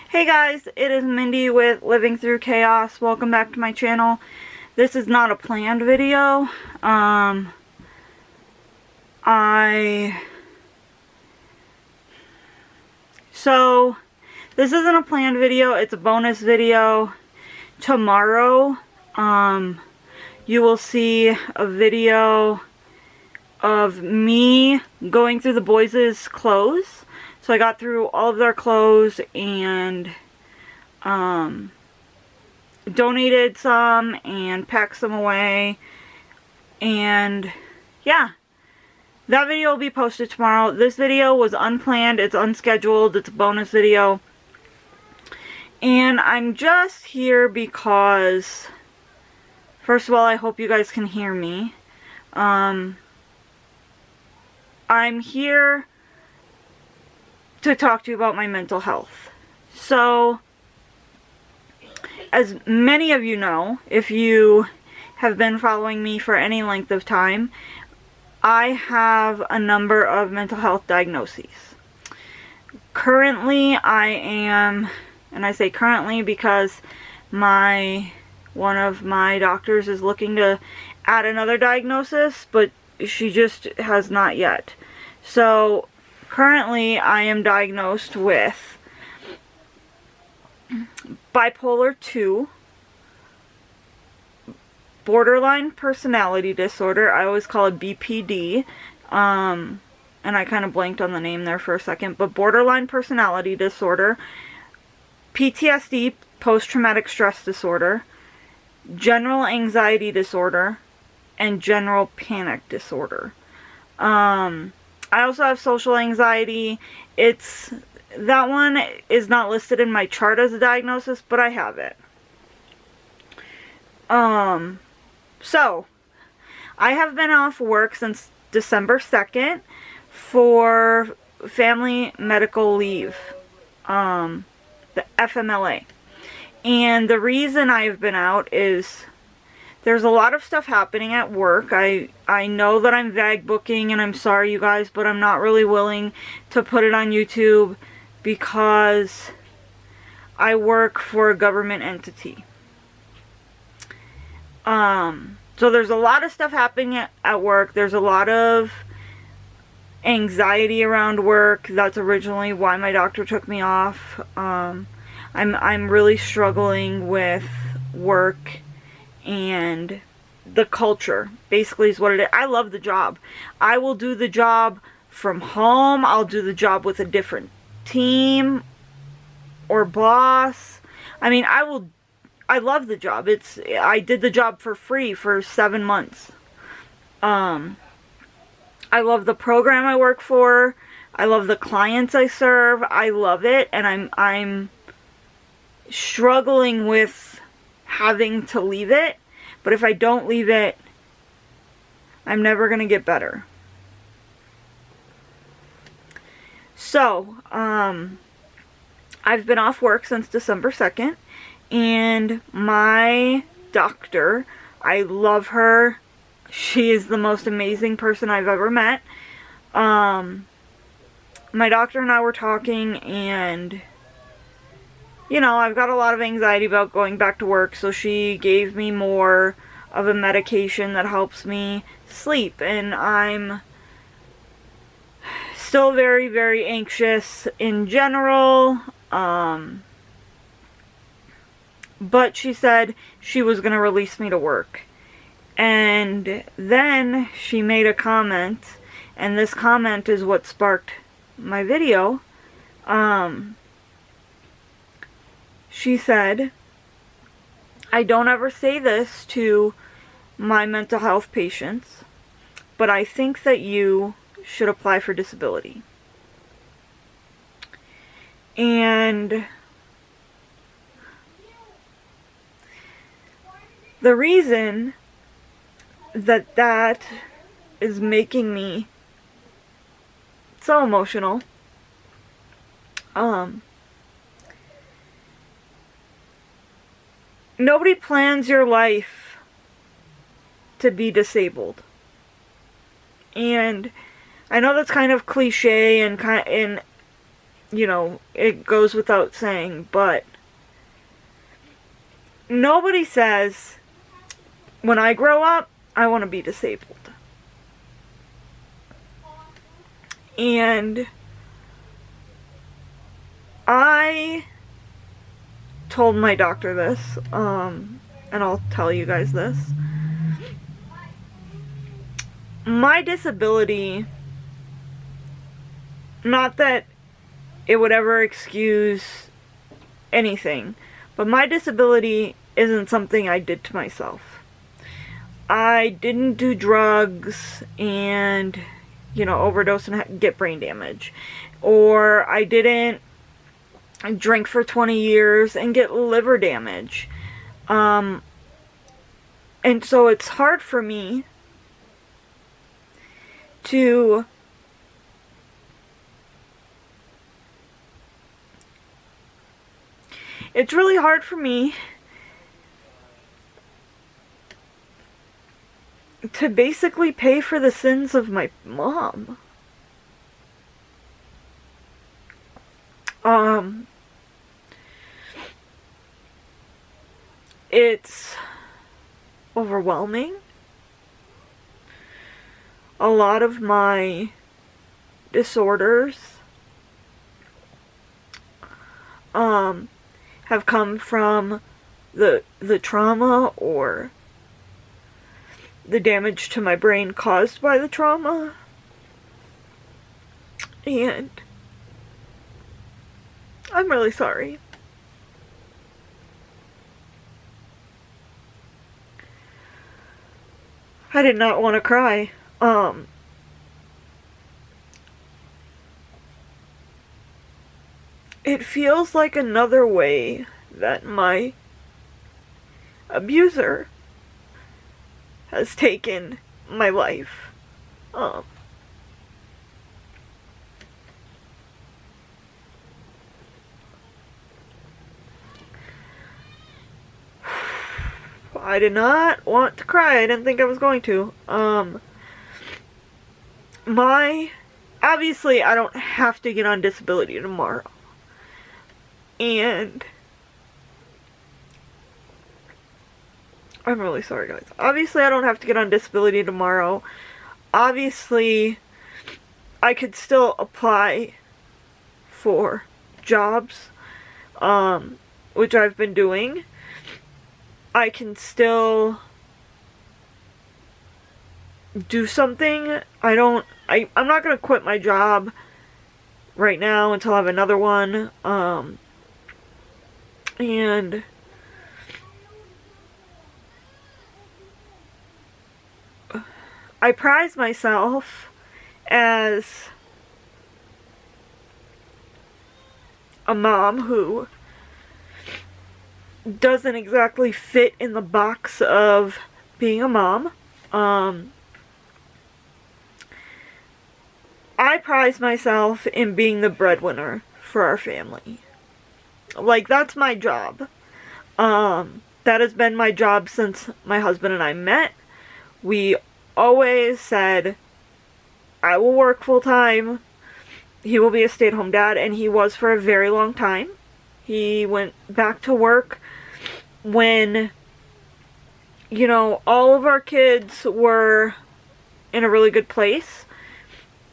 Hey guys, it is Mindy with Living Through Chaos. Welcome back to my channel. This is not a planned video. So this isn't a planned video, it's a bonus video. Tomorrow, you will see a video of me going through the boys' clothes. So I got through all of their clothes and donated some and packed some away. And yeah, that video will be posted tomorrow. This video was unplanned, it's unscheduled, it's a bonus video. And I'm just here because, first of all, I hope you guys can hear me. I'm here to talk to you about my mental health. So, as many of you know, if you have been following me for any length of time, I have a number of mental health diagnoses. Currently, I am, and I say currently because one of my doctors is looking to add another diagnosis, but she just has not yet. So, currently, I am diagnosed with bipolar 2, borderline personality disorder. I always call it BPD, and I kind of blanked on the name there for a second, but borderline personality disorder, PTSD, post-traumatic stress disorder, general anxiety disorder, and general panic disorder. I also have social anxiety. That one is not listed in my chart as a diagnosis, but I have it. So, I have been off work since December 2nd for family medical leave, the FMLA. And the reason I've been out is there's a lot of stuff happening at work. I know that I'm vague booking, and I'm sorry you guys, but I'm not really willing to put it on YouTube because I work for a government entity. So there's a lot of stuff happening at work. There's a lot of anxiety around work. That's originally why my doctor took me off. I'm really struggling with work and the culture, basically, is what it is. I love the job. I will do the job from home. I'll do the job with a different team or boss. I mean, I love the job. I did the job for free for 7 months. I love the program I work for. I love the clients I serve. I love it, and I'm struggling with having to leave it. But if I don't leave it, I'm never going to get better. So, I've been off work since December 2nd. And my doctor, I love her. She is the most amazing person I've ever met. My doctor and I were talking, and you know, I've got a lot of anxiety about going back to work, so she gave me more of a medication that helps me sleep, and I'm still very, very anxious in general. But she said she was going to release me to work. And then she made a comment, and this comment is what sparked my video. She said, I don't ever say this to my mental health patients, but I think that you should apply for disability. And the reason that is making me so emotional, nobody plans your life to be disabled. And I know that's kind of cliche, and it goes without saying, but nobody says, when I grow up, I want to be disabled. And I told my doctor this, and I'll tell you guys this. My disability, not that it would ever excuse anything, but my disability isn't something I did to myself. I didn't do drugs and, overdose and get brain damage. Or I didn't drink for 20 years and get liver damage. And so it's hard for me to it's really hard for me to basically pay for the sins of my mom. It's overwhelming. A lot of my disorders have come from the trauma or the damage to my brain caused by the trauma. And I'm really sorry. I did not want to cry. It feels like another way that my abuser has taken my life. I did not want to cry. I didn't think I was going to. Obviously, I don't have to get on disability tomorrow. And I'm really sorry, guys. Obviously, I don't have to get on disability tomorrow. Obviously, I could still apply for jobs, which I've been doing. I can still do something. I'm not gonna quit my job right now until I have another one. And I prize myself as a mom who doesn't exactly fit in the box of being a mom. I prize myself in being the breadwinner for our family. Like, that's my job. That has been my job since my husband and I met. We always said, I will work full time. He will be a stay-at-home dad, and he was for a very long time. He went back to work when, all of our kids were in a really good place.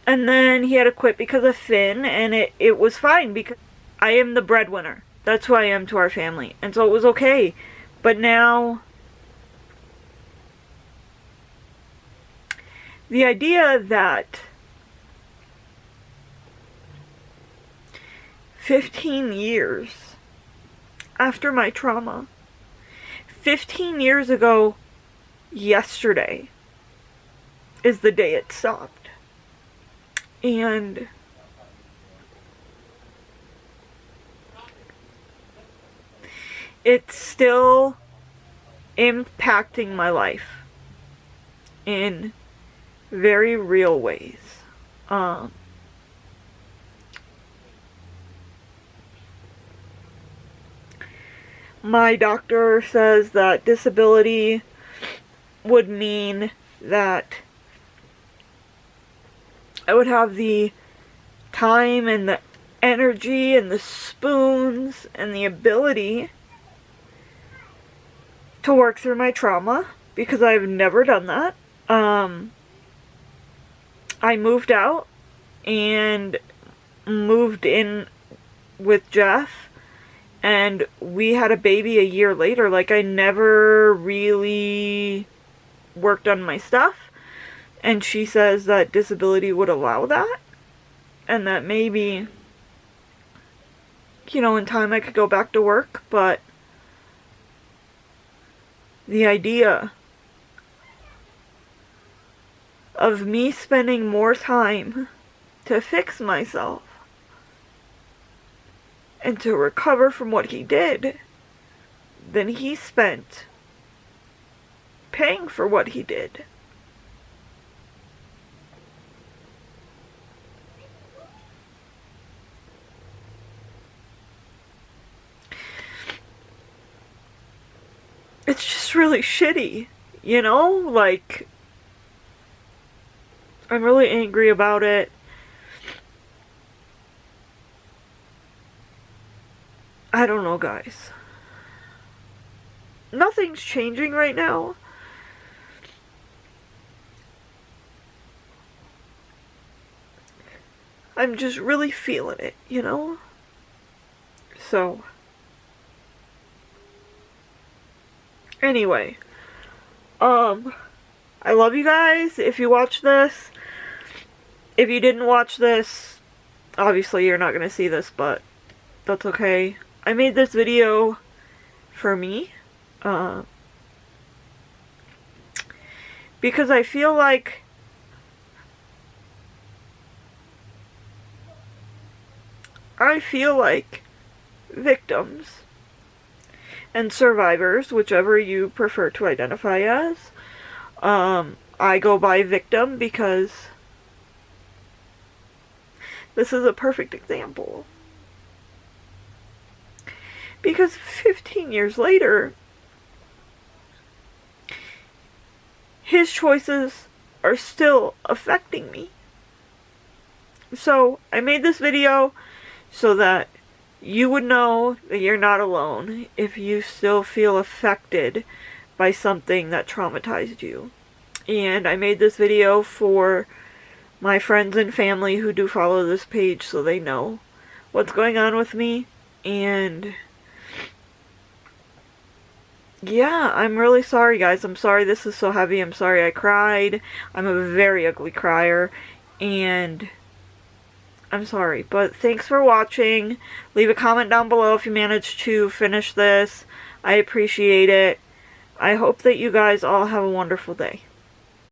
And then he had to quit because of Finn, and it was fine because I am the breadwinner. That's who I am to our family. And so it was okay. But now, the idea that 15 years after my trauma, 15 years ago yesterday is the day it stopped. And it's still impacting my life in very real ways. My doctor says that disability would mean that I would have the time and the energy and the spoons and the ability to work through my trauma, because I've never done that. I moved out and moved in with Jeff, and we had a baby a year later. Like, I never really worked on my stuff, and she says that disability would allow that, and that maybe, you know, in time I could go back to work. But the idea of me spending more time to fix myself and to recover from what he did than he spent paying for what he did. It's just really shitty, you know? Like, I'm really angry about it. I don't know, guys. Nothing's changing right now. I'm just really feeling it, you know? So, anyway, I love you guys. If you watch this, if you didn't watch this, obviously you're not gonna see this, but that's okay. I made this video for me, because I feel like victims and survivors, whichever you prefer to identify as, I go by victim because this is a perfect example. Because 15 years later, his choices are still affecting me. So, I made this video so that you would know that you're not alone if you still feel affected by something that traumatized you. And I made this video for my friends and family who do follow this page, so they know what's going on with me. And yeah, I'm really sorry, guys. I'm sorry this is so heavy. I'm sorry I cried. I'm a very ugly crier, and I'm sorry. But thanks for watching. Leave a comment down below if you managed to finish this. I appreciate it. I hope that you guys all have a wonderful day.